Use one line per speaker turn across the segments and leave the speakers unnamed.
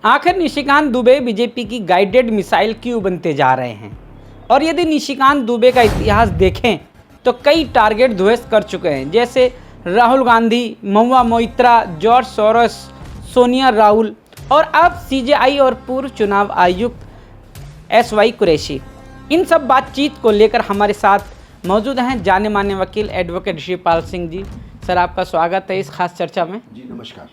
आखिर निशिकांत दुबे बीजेपी की guided missile क्यों बनते जा रहे हैं? और यदि निशिकांत दुबे का इतिहास देखें तो कई टारगेट ध्वस्त कर चुके हैं, जैसे राहुल गांधी, महुआ मोइत्रा, जॉर्ज सोरोस, सोनिया राहुल और अब सीजेआई और पूर्व चुनाव आयुक्त एसवाई कुरैशी। इन सब बातचीत को लेकर हमारे साथ मौजूद हैं जाने माने वकील एडवोकेट ऋषिपाल सिंह जी। सर, आपका स्वागत है इस खास चर्चा में।
जी नमस्कार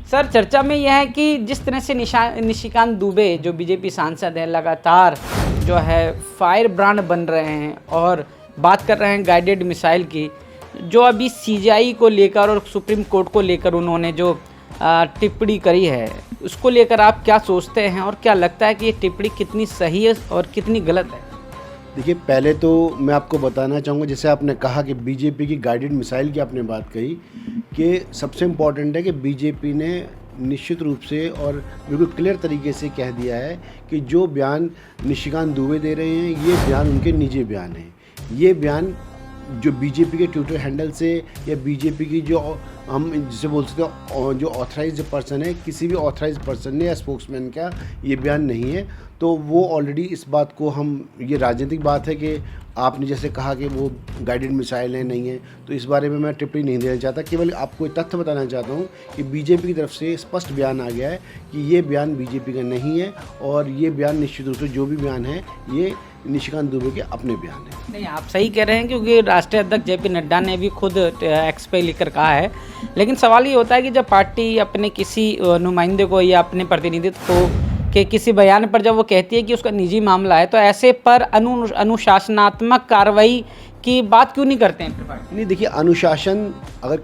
सर, चर्चा में यह है कि जिस तरह से निशिकांत दुबे जो बीजेपी सांसद है, लगातार जो है फायर ब्रांड बन रहे हैं और बात कर रहे हैं गाइडेड मिसाइल की, जो अभी सीजेआई को लेकर और सुप्रीम कोर्ट को लेकर उन्होंने जो टिप्पणी करी है, उसको लेकर आप क्या सोचते हैं और क्या लगता है कि ये टिप्पणी कितनी सही है और कितनी गलत है?
देखिए, पहले तो मैं आपको बताना चाहूँगा, जैसे आपने कहा कि बीजेपी की गाइडेड मिसाइल की आपने बात कही कि सबसे इम्पॉर्टेंट है कि बीजेपी ने निश्चित रूप से और बिल्कुल क्लियर तरीके से कह दिया है कि जो बयान निशिकांत दुबे दे रहे हैं ये बयान उनके निजी बयान हैं। ये बयान जो बीजेपी के ट्विटर हैंडल से या बीजेपी की जो हम जिसे बोल सकते हैं जो ऑथराइज्ड पर्सन है, किसी भी ऑथराइज्ड पर्सन ने या स्पोक्समैन का ये बयान नहीं है। तो वो ऑलरेडी इस बात को हम, ये राजनीतिक बात है कि आपने जैसे कहा कि वो गाइडेड मिसाइल है नहीं है, तो इस बारे में मैं टिप्पणी नहीं देना चाहता। केवल आपको एक तथ्य बताना चाहता हूँ कि बीजेपी की तरफ से स्पष्ट बयान आ गया है कि ये बयान बीजेपी का नहीं है और ये बयान निश्चित रूप से जो भी बयान है ये निशिकांत दुबे के अपने बयान है।
नहीं, आप सही कह रहे हैं, क्योंकि राष्ट्रीय अध्यक्ष जेपी नड्डा ने भी खुद एक्स पे लिखकर कहा है। लेकिन सवाल ये होता है कि जब पार्टी अपने किसी नुमाइंदे को या अपने प्रतिनिधित्व को के किसी बयान पर जब वो कहती है कि उसका निजी मामला है, तो ऐसे पर अनुशासनात्मक कार्रवाई की बात क्यों नहीं करते हैं?
नहीं, देखिए, अनुशासन अगर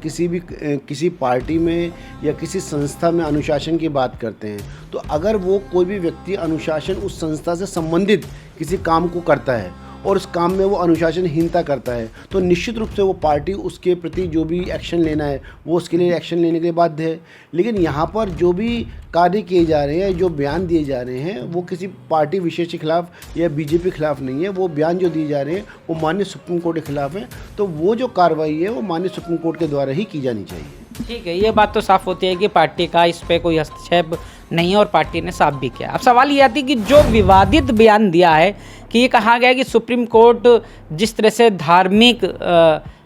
किसी पार्टी में या किसी संस्था में अनुशासन की बात करते हैं, तो अगर वो कोई भी व्यक्ति अनुशासन उस संस्था से संबंधित किसी काम को करता है और उस काम में वो अनुशासनहीनता करता है, तो निश्चित रूप से वो पार्टी उसके प्रति जो भी एक्शन लेना है वो उसके लिए एक्शन लेने के लिए बाध्य है। लेकिन यहाँ पर जो भी कार्य किए जा रहे हैं, जो बयान दिए जा रहे हैं, वो किसी पार्टी विशेष के खिलाफ या बीजेपी के खिलाफ नहीं है। वो बयान जो दिए जा रहे हैं वो माननीय सुप्रीम कोर्ट के खिलाफ है। तो वो जो कार्रवाई है वो माननीय सुप्रीम कोर्ट के द्वारा ही की जानी चाहिए।
ठीक है, ये बात तो साफ होती है कि पार्टी का इस पे कोई हस्तक्षेप नहीं है और पार्टी ने साफ भी किया। अब सवाल ये आती है कि जो विवादित बयान दिया है कि ये कहा गया है कि सुप्रीम कोर्ट जिस तरह से धार्मिक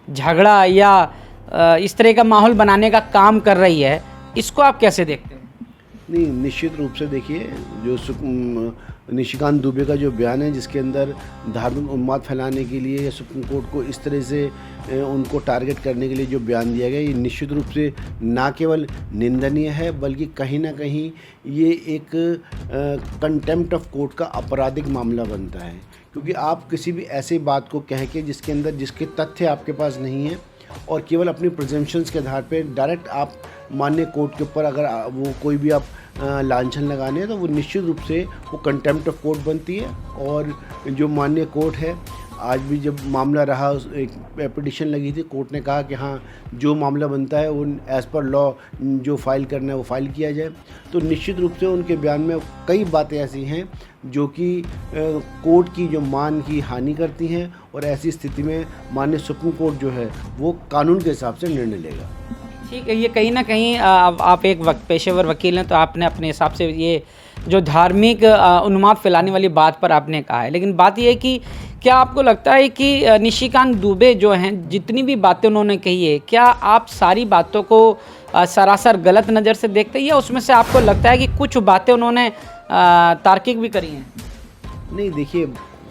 झगड़ा या इस तरह का माहौल बनाने का काम कर रही है, इसको आप कैसे देखते हैं?
नहीं, निश्चित रूप से देखिए, जो निशिकांत दुबे का जो बयान है जिसके अंदर धार्मिक उन्माद फैलाने के लिए या सुप्रीम कोर्ट को इस तरह से उनको टारगेट करने के लिए जो बयान दिया गया, ये निश्चित रूप से ना केवल निंदनीय है बल्कि कहीं ना कहीं ये एक कंटेम्प्ट ऑफ कोर्ट का आपराधिक मामला बनता है। क्योंकि आप किसी भी ऐसी बात को कह के जिसके तथ्य आपके पास नहीं है और केवल अपनी प्रिजम्पशंस के आधार पर डायरेक्ट आप माननीय कोर्ट के ऊपर अगर वो कोई भी आप लांछन लगाने हैं, तो वो निश्चित रूप से वो कंटेम्प्ट ऑफ कोर्ट बनती है। और जो माननीय कोर्ट है, आज भी जब मामला रहा, एक पिटिशन लगी थी, कोर्ट ने कहा कि हाँ, जो मामला बनता है वो एज़ पर लॉ जो फाइल करना है वो फाइल किया जाए। तो निश्चित रूप से उनके बयान में कई बातें ऐसी हैं जो कि कोर्ट की जो मान की हानि करती हैं और ऐसी स्थिति में माननीय सुप्रीम कोर्ट जो है वो कानून के हिसाब से निर्णय लेगा।
ठीक है, ये कहीं ना कहीं आप एक पेशेवर वकील हैं, तो आपने अपने हिसाब से ये जो धार्मिक उन्माद फैलाने वाली बात पर आपने कहा है। लेकिन बात ये है कि क्या आपको लगता है कि निशिकांत दुबे जो हैं, जितनी भी बातें उन्होंने कही है, क्या आप सारी बातों को सरासर गलत नज़र से देखते हैं या उसमें से आपको लगता है कि कुछ बातें उन्होंने तार्किक भी करी हैं?
नहीं, देखिए,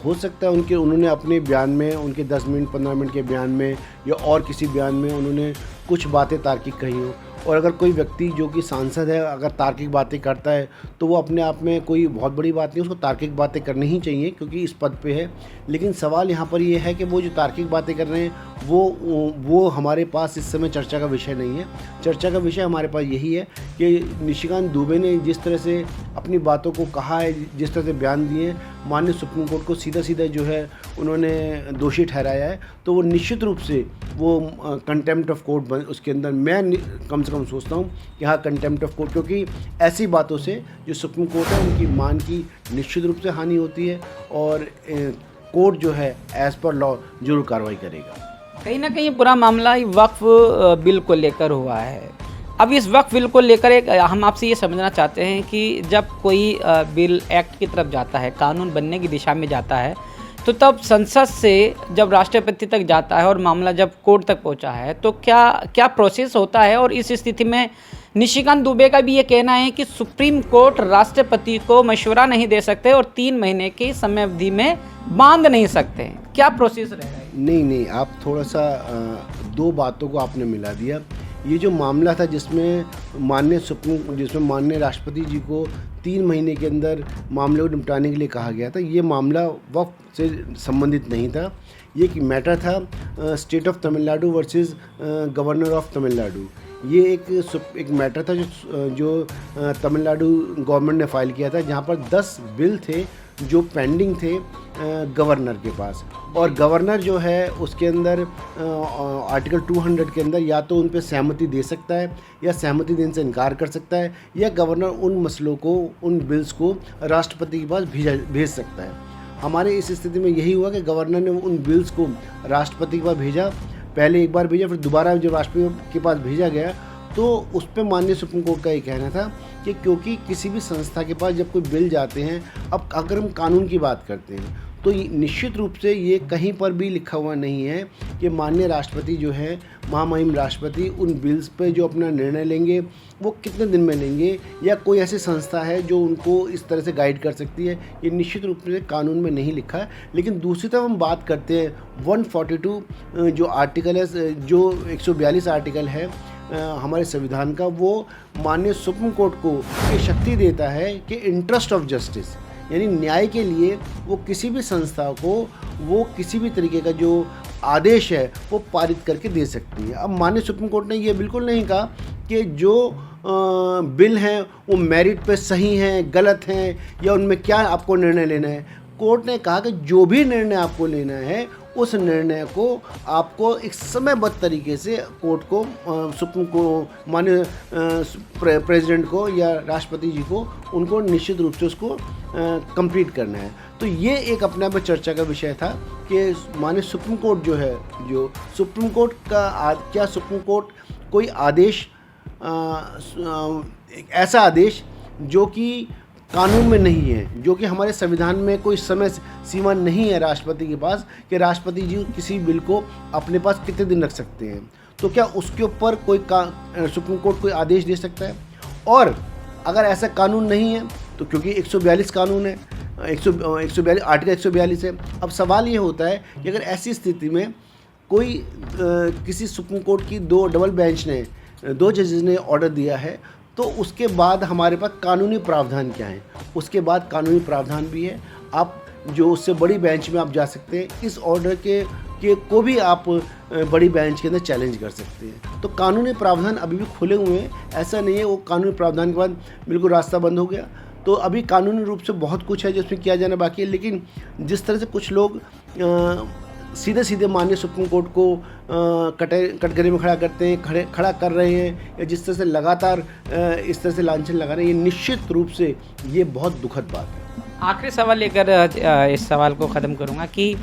हो सकता है उन्होंने अपने बयान में, उनके 10 मिनट 15 मिनट के बयान में या और किसी बयान में उन्होंने कुछ बातें तार्किक कही हो। और अगर कोई व्यक्ति जो कि सांसद है अगर तार्किक बातें करता है तो वो अपने आप में कोई बहुत बड़ी बात नहीं, उसको तार्किक बातें करनी ही चाहिए क्योंकि इस पद पे है। लेकिन सवाल यहाँ पर ये है कि वो जो तार्किक बातें कर रहे हैं वो हमारे पास इस समय चर्चा का विषय नहीं है। चर्चा का विषय हमारे पास यही है कि निशिकांत दुबे ने जिस तरह से अपनी बातों को कहा है, जिस तरह से बयान दिए, माननीय सुप्रीम कोर्ट को सीधा सीधा जो है उन्होंने दोषी ठहराया है। तो वो निश्चित रूप से वो कंटेम्प्ट ऑफ कोर्ट उसके अंदर मैं कम से कम सोचता हूँ कि हाँ, कंटेम्प्ट ऑफ कोर्ट, क्योंकि ऐसी बातों से जो सुप्रीम कोर्ट है उनकी मान की निश्चित रूप से हानि होती है और कोर्ट जो है एज़ पर लॉ जरूर कार्रवाई करेगा।
कहीं ना कहीं पूरा मामला वक्फ बिल को लेकर हुआ है। अब इस वक्त बिल को लेकर एक हम आपसे ये समझना चाहते हैं कि जब कोई बिल एक्ट की तरफ जाता है, कानून बनने की दिशा में जाता है, तो तब संसद से जब राष्ट्रपति तक जाता है और मामला जब कोर्ट तक पहुंचा है, तो क्या क्या प्रोसेस होता है। और इस स्थिति में निशिकांत दुबे का भी ये कहना है कि सुप्रीम कोर्ट राष्ट्रपति को मशवरा नहीं दे सकते और 3 महीने की समय अवधि में बांध नहीं सकते। क्या प्रोसेस रहेगा?
नहीं, आप थोड़ा सा दो बातों को आपने मिला दिया। ये जो मामला था जिसमें माननीय राष्ट्रपति जी को 3 महीने के अंदर मामले को निपटाने के लिए कहा गया था, ये मामला वक्फ से संबंधित नहीं था। ये एक मैटर था state of Tamil Nadu versus governor of Tamil Nadu. ये एक मैटर था जो तमिलनाडु गवर्नमेंट ने फाइल किया था, जहाँ पर 10 बिल थे जो पेंडिंग थे गवर्नर के पास। और गवर्नर जो है उसके अंदर आर्टिकल 200 के अंदर या तो उन पर सहमति दे सकता है या सहमति देने से इनकार कर सकता है, या गवर्नर उन मसलों को, उन बिल्स को राष्ट्रपति के पास भेज सकता है। हमारे इस स्थिति में यही हुआ कि गवर्नर ने उन बिल्स को राष्ट्रपति के पास भेजा, पहले एक बार भेजा, फिर दोबारा जब राष्ट्रपति के पास भेजा गया तो उस पर माननीय सुप्रीम कोर्ट का ये कहना था कि क्योंकि किसी भी संस्था के पास जब कोई बिल जाते हैं, अब अगर हम कानून की बात करते हैं तो निश्चित रूप से ये कहीं पर भी लिखा हुआ नहीं है कि माननीय राष्ट्रपति जो है, महामहिम राष्ट्रपति, उन बिल्स पे जो अपना निर्णय लेंगे वो कितने दिन में लेंगे, या कोई ऐसी संस्था है जो उनको इस तरह से गाइड कर सकती है। ये निश्चित रूप से कानून में नहीं लिखा है। लेकिन दूसरी तरफ हम बात करते हैं 142 जो आर्टिकल है, जो 142 आर्टिकल है हमारे संविधान का, वो माननीय सुप्रीम कोर्ट को ये शक्ति देता है कि इंटरेस्ट ऑफ जस्टिस, यानी न्याय के लिए वो किसी भी संस्था को वो किसी भी तरीके का जो आदेश है वो पारित करके दे सकती है। अब माननीय सुप्रीम कोर्ट ने ये बिल्कुल नहीं कहा कि जो बिल हैं वो मेरिट पे सही हैं, गलत हैं, या उनमें क्या आपको निर्णय लेना है। कोर्ट ने कहा कि जो भी निर्णय आपको लेना है उस निर्णय को आपको एक समयबद्ध तरीके से कोर्ट को, सुप्रीम को, माननीय प्रेसिडेंट को या राष्ट्रपति जी को, उनको निश्चित रूप से उसको कंप्लीट करना है। तो ये एक अपने आप में चर्चा का विषय था कि माननीय सुप्रीम कोर्ट जो है, जो सुप्रीम कोर्ट का क्या सुप्रीम कोर्ट कोई आदेश, एक ऐसा आदेश जो कि कानून में नहीं है, जो कि हमारे संविधान में कोई समय सीमा नहीं है राष्ट्रपति के पास कि राष्ट्रपति जी किसी बिल को अपने पास कितने दिन रख सकते हैं, तो क्या उसके ऊपर कोई सुप्रीम कोर्ट कोई आदेश दे सकता है? और अगर ऐसा कानून नहीं है तो क्योंकि 142 कानून है, 142 आर्टिकल 142 है। अब सवाल ये होता है कि अगर ऐसी स्थिति में कोई किसी सुप्रीम कोर्ट की 2 डबल बेंच ने, 2 जजेस ने ऑर्डर दिया है, तो उसके बाद हमारे पास कानूनी प्रावधान क्या है? उसके बाद कानूनी प्रावधान भी है, आप जो उससे बड़ी बेंच में आप जा सकते हैं, इस ऑर्डर के को भी आप बड़ी बेंच के अंदर चैलेंज कर सकते हैं। तो कानूनी प्रावधान अभी भी खुले हुए हैं, ऐसा नहीं है वो कानूनी प्रावधान के बाद बिल्कुल रास्ता बंद हो गया। तो अभी कानूनी रूप से बहुत कुछ है जिसमें किया जाना बाकी है। लेकिन जिस तरह से कुछ लोग सीधे माननीय सुप्रीम कोर्ट को कटघरे में खड़ा करते हैं, खड़ा कर रहे हैं, या जिस तरह से लगातार इस तरह से लांछन लगा रहे हैं, ये निश्चित रूप से ये बहुत दुखद बात है।
आखिरी सवाल लेकर इस सवाल को ख़त्म करूँगा कि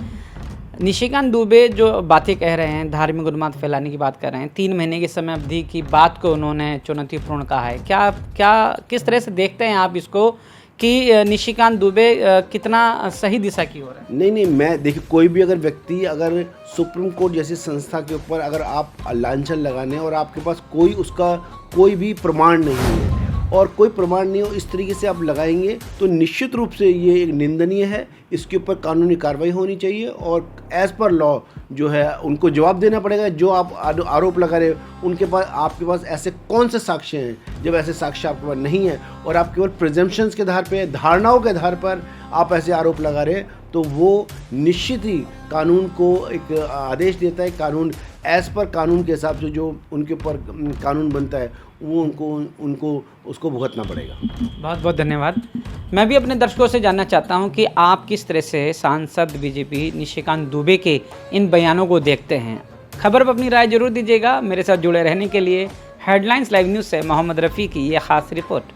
निशिकांत दुबे जो बातें कह रहे हैं, धार्मिक उन्माद फैलाने की बात कर रहे हैं, 3 महीने की समय अवधि की बात को उन्होंने चुनौतीपूर्ण कहा है। क्या किस तरह से देखते हैं आप इसको कि निशिकांत दुबे कितना सही दिशा की ओर है?
नहीं, मैं देखिए, कोई भी अगर व्यक्ति अगर सुप्रीम कोर्ट जैसी संस्था के ऊपर अगर आप लांछन लगाने और आपके पास कोई उसका कोई भी प्रमाण नहीं है और कोई प्रमाण नहीं हो, इस तरीके से आप लगाएंगे तो निश्चित रूप से ये एक निंदनीय है। इसके ऊपर कानूनी कार्रवाई होनी चाहिए और एज़ पर लॉ जो है उनको जवाब देना पड़ेगा। जो आप आरोप लगा रहे उनके पास, आपके पास ऐसे कौन से साक्ष्य हैं? जब ऐसे साक्ष्य आपके पास नहीं है और आप केवल प्रिजम्पशंस के आधार पर, धारणाओं के आधार पर आप ऐसे आरोप लगा रहे हैं, तो वो निश्चित ही कानून को एक आदेश देता है। कानून एज़ पर कानून के हिसाब से जो उनके ऊपर कानून बनता है वो उनको उसको भुगतना पड़ेगा।
बहुत बहुत धन्यवाद। मैं भी अपने दर्शकों से जानना चाहता हूं कि आप किस तरह से सांसद बीजेपी निशिकांत दुबे के इन बयानों को देखते हैं। खबर पर अपनी राय जरूर दीजिएगा। मेरे साथ जुड़े रहने के लिए हेडलाइंस लाइव न्यूज़ से मोहम्मद रफ़ी की ये ख़ास रिपोर्ट।